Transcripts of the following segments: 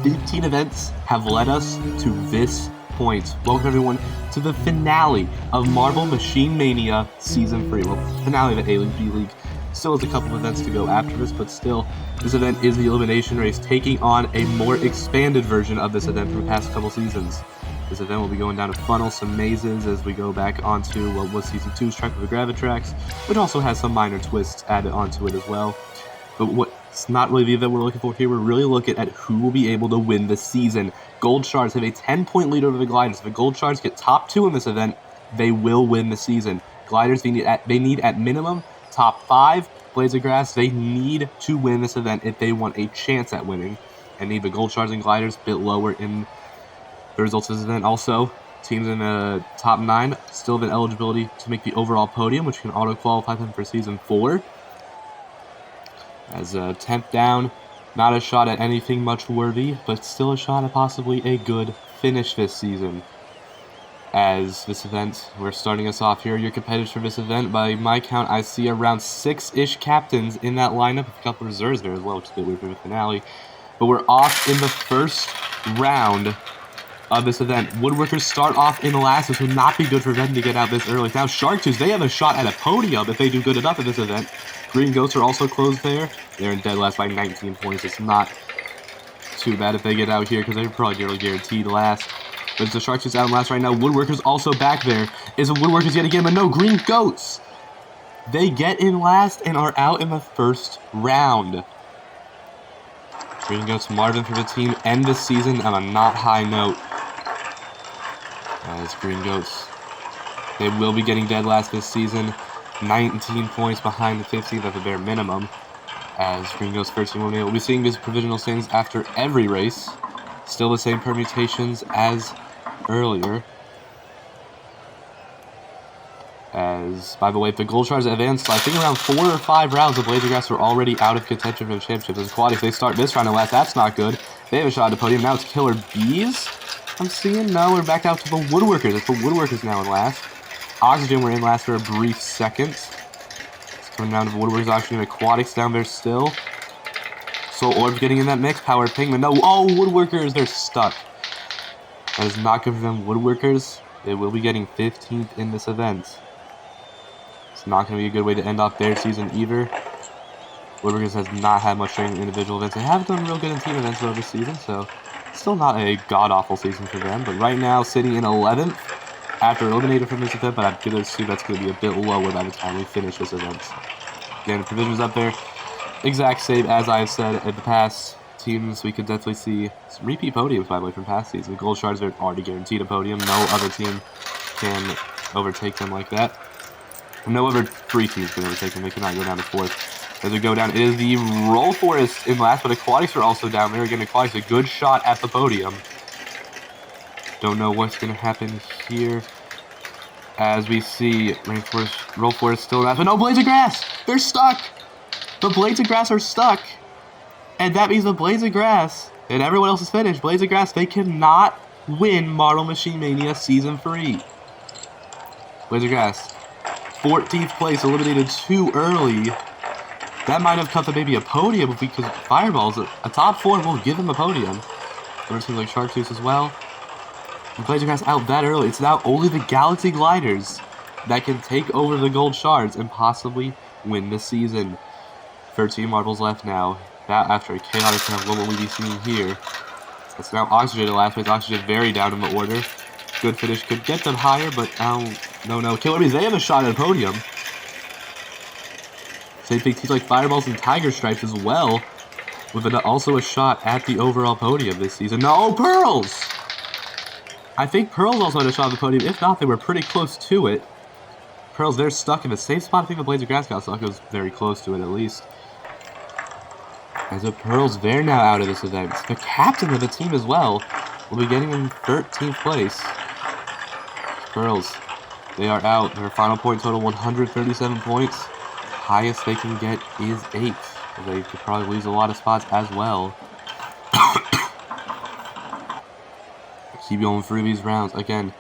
15 events have led us to this point. Welcome everyone to the finale of Marble Machine Mania Season 3. Well, finale of the A-League, B-League. Still has a couple of events to go after this, but still, this event is the Elimination Race, taking on a more expanded version of this event from the past couple seasons. This event will be going down a funnel, some mazes, as we go back onto what was Season 2's track with the Gravitrax, which also has some minor twists added onto it as well. But what's not really the event we're looking for here, we're really looking at who will be able to win the season. Gold Shards have a 10-point lead over the Gliders. If the Gold Shards get top 2 in this event, they will win the season. Gliders, they need at minimum top 5. Blades of Grass, they need to win this event if they want a chance at winning. And need the Gold Shards and Gliders a bit lower in the results of this event. Also, teams in the top 9 still have an eligibility to make the overall podium, which can auto-qualify them for Season 4. As a 10th down, not a shot at anything much worthy, but still a shot at possibly a good finish this season. As this event, we're starting us off here. Your competitors for this event, by my count, I see around 6-ish captains in that lineup, a couple reserves there as well, which is a bit weird for the finale. But we're off in the first round of this event. Woodworkers start off in last, which would not be good for them to get out this early. Now Shards, they have a shot at a podium if they do good enough at this event. Green Ghosts are also closed there. They're in dead last by 19 points. It's not too bad if they get out here, because they're probably nearly guaranteed last. But it's the Shards out in last right now. Woodworkers also back there. Is the Woodworkers yet again? But no, Green Goats! They get in last and are out in the first round. Green Goats, Marvin for the team, end the season on a not high note. As Green Goats, they will be getting dead last this season. 19 points behind the 15th at the bare minimum. As Green Goats first team eliminated, we'll be seeing these provisional standings after every race. Still the same permutations as earlier. As, by the way, if the Gold Shards advanced, I think around 4 or 5 rounds, the Blades of Grass were already out of contention for the championships. As Aquatics, they start this round at last. That's not good. They have a shot at the podium. Now it's Killer Bees. I'm seeing. No, we're back out to the Woodworkers. It's the Woodworkers now in last. Oxygen were in last for a brief second. It's coming down to the Woodworkers. Oxygen, Aquatics down there still. Soul Orbs getting in that mix. Power Pigment. No. Oh, Woodworkers. They're stuck. That is not good for them. Woodworkers, they will be getting 15th in this event. It's not going to be a good way to end off their season either. Woodworkers has not had much training in individual events. They have done real good in team events though this season, so still not a god-awful season for them. But right now, sitting in 11th after eliminated from this event, but I'm going to assume that's going to be a bit lower by the time we finish this event. Again, the provisions up there, exact same as I've said in the past teams. We could definitely see some repeat podiums, by the way, from past seasons. The Gold Shards are already guaranteed a podium. No other team can overtake them like that. No other 3 teams can overtake them. They cannot go down to 4th. As we go down, it is the Roll Forest in last, but Aquatics are also down there. Again, Aquatics a good shot at the podium. Don't know what's going to happen here. As we see, Roll Forest still last, but no, Blades of Grass! They're stuck! The Blades of Grass are stuck! And that means the Blades of Grass, and everyone else is finished. Blades of Grass, they cannot win Marble Machine Mania Season 3. Blades of Grass, 14th place, eliminated too early. That might have cut them maybe a podium because Fireballs, a top 4 will give them a podium. Other teams like Sharks as well. And Blades of Grass out that early. It's now only the Galaxy Gliders that can take over the Gold Shards and possibly win the season. 13 marbles left now. That after a chaotic round, what will we be seeing here? It's now Oxygen in last place. Oxygen very down in the order. Good finish could get them higher, but no. Killer Bees, they have a shot at a podium. Same thing, teams like Fireballs and Tiger Stripes as well, with also a shot at the overall podium this season. No, Pearls! I think Pearls also had a shot at the podium. If not, they were pretty close to it. Pearls, they're stuck in the same spot I think the Blades of Grass got stuck. It was very close to it, at least. As the Pearls, they're now out of this event. The captain of the team as well will be getting in 13th place. Pearls, they are out. Their final point total, 137 points. Highest they can get is 8th. They could probably lose a lot of spots as well. Keep going through these rounds. Again,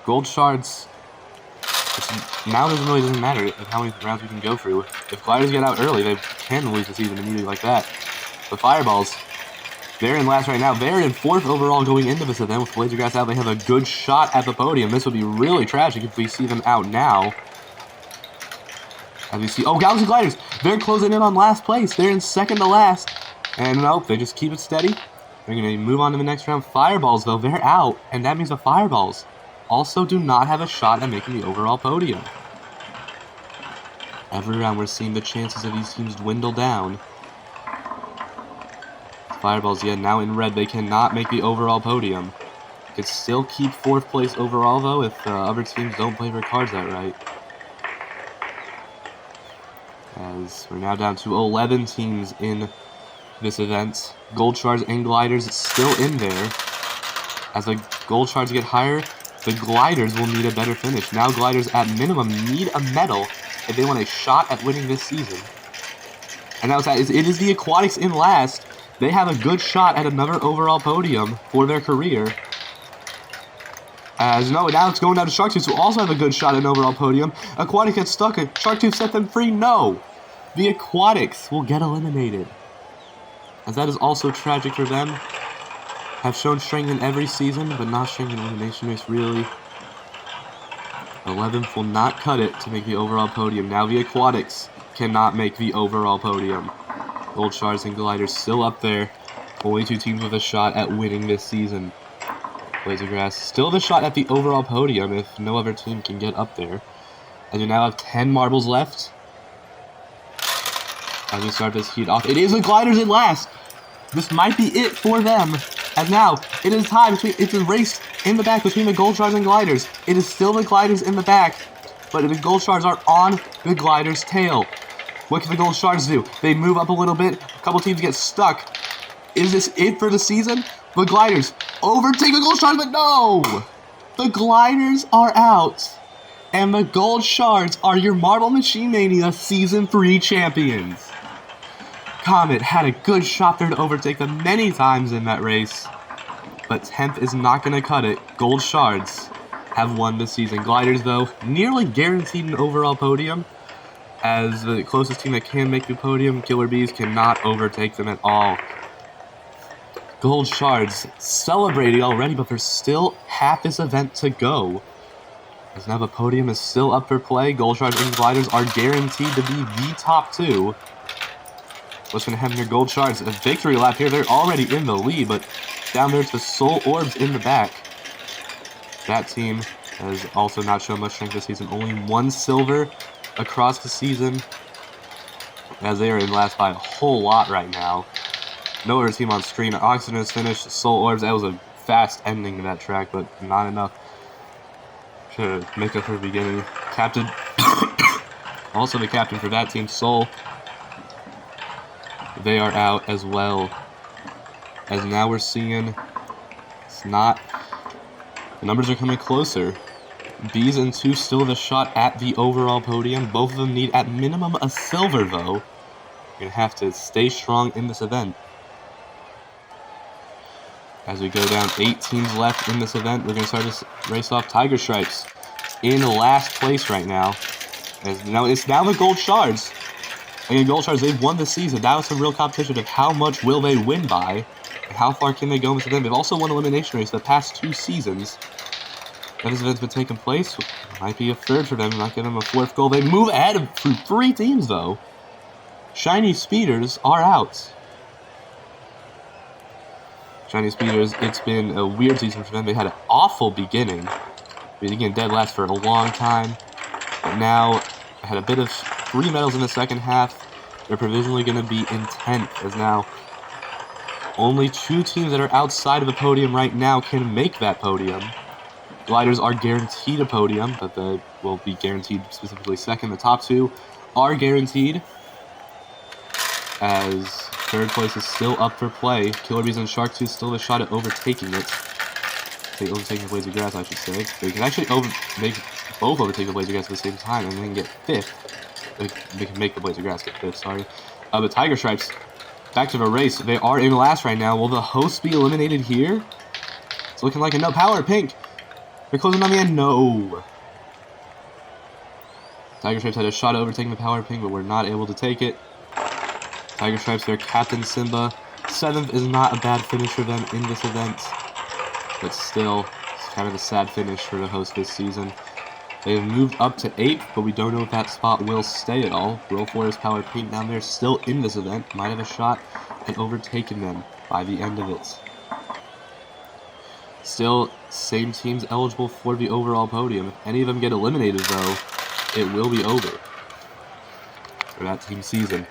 Gold Shards, now doesn't matter how many rounds we can go through. If Gliders get out early, they can lose the season immediately like that. But Fireballs, They're in last right now. They're in 4th overall going into this event. With Blazer Grass out, they have a good shot at the podium. This would be really tragic if we see them out now. As we see, oh, Galaxy Gliders, they're closing in on last place. They're in 2nd to last. And nope, they just keep it steady. They're going to move on to the next round. Fireballs, though, they're out. And that means the Fireballs also do not have a shot at making the overall podium. Every round, we're seeing the chances of these teams dwindle down. Fireballs, yeah, now in red, they cannot make the overall podium. Could still keep 4th place overall, though, if other teams don't play their cards out right. As we're now down to 11 teams in this event. Gold Shards and Gliders still in there. As the Gold Shards get higher, the Gliders will need a better finish. Now Gliders, at minimum, need a medal if they want a shot at winning this season. And now it is the Aquatics in last. They have a good shot at another overall podium for their career. As no, now it's going down to Shark Tooth, who also have a good shot at an overall podium. Aquatics gets stuck. Shark Tooth set them free. No! The Aquatics will get eliminated. As that is also tragic for them. Have shown strength in every season, but not strength in elimination race, really. 11th will not cut it to make the overall podium. Now the Aquatics cannot make the overall podium. Gold Shards and Gliders still up there. Only 2 teams with a shot at winning this season. Blazer Grass still the shot at the overall podium if no other team can get up there. And we now have 10 marbles left. As we start this heat off, it is the Gliders in last. This might be it for them. As now, it is time between, it's a race in the back between the Gold Shards and Gliders. It is still the Gliders in the back, but the Gold Shards are on the Gliders' tail. What can the Gold Shards do? They move up a little bit. A couple teams get stuck. Is this it for the season? The Gliders overtake the Gold Shards, but no! The Gliders are out. And the Gold Shards are your Marble Machine Mania Season 3 champions. Comet had a good shot there to overtake them many times in that race. But 10th is not going to cut it. Gold Shards have won this season. Gliders, though, nearly guaranteed an overall podium. As the closest team that can make the podium, Killer Bees cannot overtake them at all. Gold Shards celebrating already, but there's still half this event to go. As now the podium is still up for play. Gold Shards and Gliders are guaranteed to be the top 2. What's going to happen here? Gold Shards, a victory lap here. They're already in the lead, but down there to the Soul Orbs in the back. That team has also not shown much strength this season. Only 1 silver across the season, as they are in last by a whole lot right now. No other team on screen. Oxygen is finished. Soul Orbs, that was a fast ending to that track, but not enough to make up for the beginning. Captain, also the captain for that team, Soul, they are out as well. As now we're seeing, it's not, the numbers are coming closer. Bees and 2 still have a shot at the overall podium. Both of them need at minimum a silver, though. You're going to have to stay strong in this event. As we go down, 8 teams left in this event. We're going to start this race off. Tiger Stripes in last place right now. As now it's now the Gold Shards. Again, Gold Shards, they've won this season. That was some real competition of how much will they win by, and how far can they go in this event. They've also won Elimination Race the past 2 seasons. That this event's been taking place. Might be a 3rd for them. Might give them a 4th goal. They move ahead of 3 teams, though. Shiny Speeders are out. Shiny Speeders, it's been a weird season for them. They had an awful beginning. Being dead last for a long time. But now, had a bit of 3 medals in the second half. They're provisionally going to be in 10th, as now only 2 teams that are outside of the podium right now can make that podium. Gliders are guaranteed a podium, but they will be guaranteed specifically 2nd. The top 2 are guaranteed, as 3rd place is still up for play. Killer Bees and Shark Tooth still have a shot at overtaking it. Overtaking the Blazer Grass, I should say. They can actually both overtake the Blazer Grass at the same time and then get 5th. They can make the Blazer Grass get 5th, sorry. But Tiger Stripes, back to the race. They are in last right now. Will the hosts be eliminated here? It's looking like a no. Power Pink. They're closing on the end. No. Tiger Stripes had a shot at overtaking the Power Pink, but we're not able to take it. Tiger Stripes, their captain Simba, 7th is not a bad finish for them in this event, but still, it's kind of a sad finish for the host this season. They have moved up to 8th, but we don't know if that spot will stay at all. Roll Forest Power Pink down there, still in this event, might have a shot at overtaking them by the end of it. Still, same teams eligible for the overall podium. If any of them get eliminated, though, it will be over for that team season.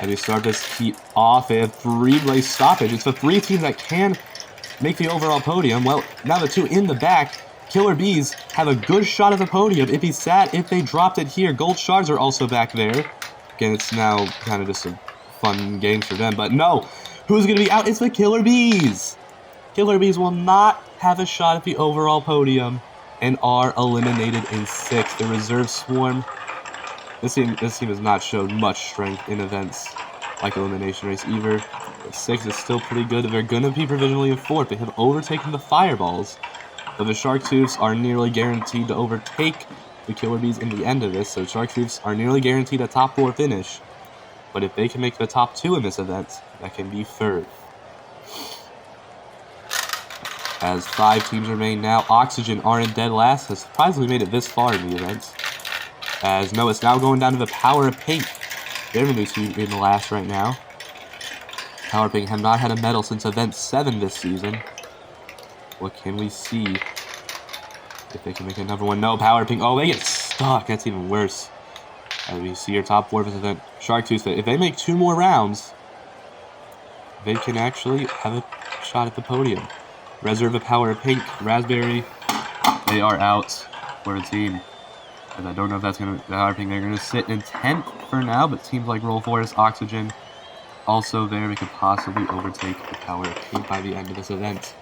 As we start this heat off, they have 3 race stoppage. It's the 3 teams that can make the overall podium. Well, now the 2 in the back, Killer Bees, have a good shot at the podium. It'd be sad if they dropped it here. Gold Shards are also back there. Again, it's now kind of just a fun game for them. But no, who's going to be out? It's the Killer Bees. Killer Bees will not have a shot at the overall podium and are eliminated in 6th. The reserve swarm. This team has not showed much strength in events like Elimination Race either. But 6th is still pretty good. They're going to be provisionally in 4th. They have overtaken the Fireballs. But the Sharktooths are nearly guaranteed to overtake the Killer Bees in the end of this. So Sharktooths are nearly guaranteed a top 4 finish. But if they can make the top 2 in this event, that can be 3rd. As 5 teams remain now, Oxygen are in dead last. Has surprisingly made it this far in the event. As no, it's now going down to the Power of Pink. They're going to be in the last right now. Power of Pink have not had a medal since event 7 this season. What can we see? If they can make another one. No, Power of Pink. Oh, they get stuck. That's even worse. As we see your top 4 of this event. Sharktooth, if they make 2 more rounds, they can actually have a shot at the podium. Reserve of Power of Pink, Raspberry, they are out for a team. And I don't know if that's going to be Power Pink. They're going to sit in 10th for now, but teams like Roll Forest, Oxygen, also there. We could possibly overtake the Power of Pink by the end of this event.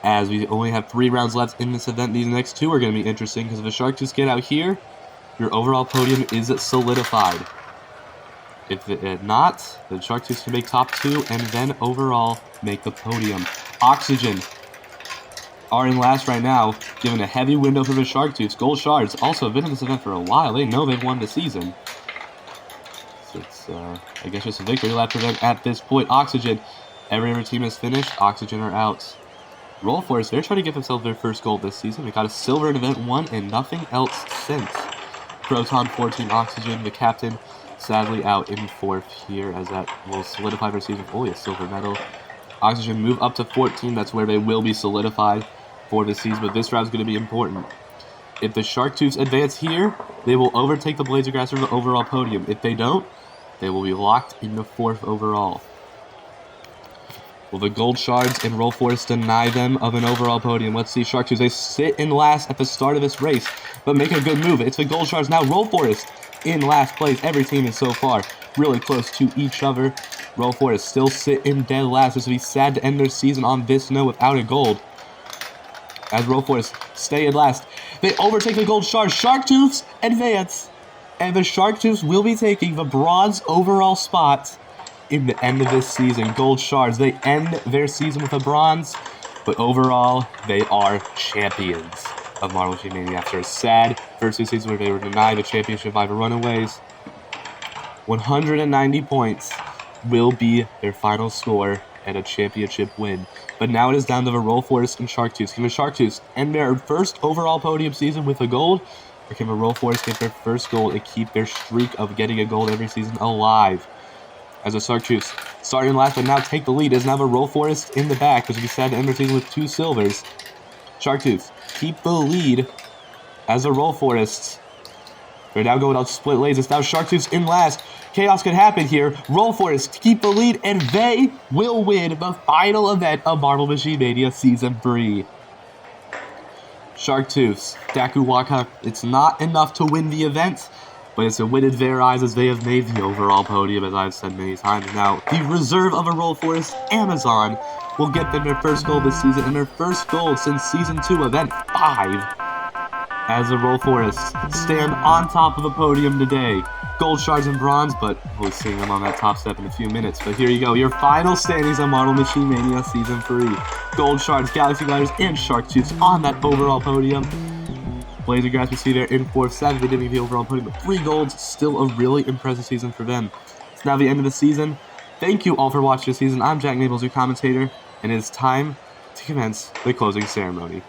As we only have 3 rounds left in this event, these next 2 are going to be interesting because if the Sharktooths get out here, your overall podium is solidified. If it not, the Sharktooths can make top 2 and then overall make the podium. Oxygen are in last right now, given a heavy window for the Sharktooths. Gold Shards also been in this event for a while. They know they've won the season. So it's, I guess, just a victory lap for them at this point. Oxygen, every other team has finished. Oxygen are out. Roll Force, they're trying to get themselves their first gold this season. They got a silver in event 1 and nothing else since. Proton 14, Oxygen, the captain, sadly out in 4th here, as that will solidify their season fully a silver medal. Oxygen move up to 14, that's where they will be solidified for the season, but this round's going to be important. If the Sharktooths advance here, they will overtake the Blades of Grass for the overall podium. If they don't, they will be locked in the 4th overall. Will the Gold Shards and Roll Forest deny them of an overall podium? Let's see. Sharktooths, they sit in last at the start of this race, but make a good move. It's the Gold Shards now. Roll Forest in last place. Every team is so far really close to each other. Roll Forest still sit in dead last. This would be sad to end their season on this note without a gold. As Roll Forest stay in last, they overtake the Gold Shards. Sharktooths advance, and the Sharktooths will be taking the bronze overall spot in the end of this season. Gold Shards, they end their season with a bronze, but overall, they are champions of Marvel Machine Mania after a sad first 2 seasons where they were denied the championship by the Runaways. 190 points will be their final score at a championship win. But now it is down to the Roll Forest and Sharktooths. Can the Sharktooths end their first overall podium season with a gold? Or can the Roll Forest get their first gold and keep their streak of getting a gold every season alive? As the Sharktooths starting last but now take the lead. It is now the Roll Forest in the back, which would be sad to end their season with 2 silvers. Sharktooths keep the lead as the Roll Forests. They're now going out split lanes. It's now Sharktooths in last. Chaos could happen here. Roll Forest keep the lead, and they will win the final event of Marvel Machine Mania Season 3. Sharktooths, Dakuwaka, it's not enough to win the event, but it's a win in their eyes as they have made the overall podium, as I've said many times. Now, the reserve of a Roll Forest, Amazon, will get them their first gold this season, and their first gold since Season 2, Event 5. As the Roll Forest stand on top of the podium today. Gold Shards and Bronze, but we'll be seeing them on that top step in a few minutes. But here you go, your final standings on Marvel Machine Mania Season 3. Gold Shards, Galaxy Gliders, and Sharktooths on that overall podium. Blades of Grass, we see there in 4th, 7th. They didn't get the overall podium, but 3 golds. Still a really impressive season for them. It's now the end of the season. Thank you all for watching the season. I'm Jack Naples, your commentator, and it is time to commence the closing ceremony.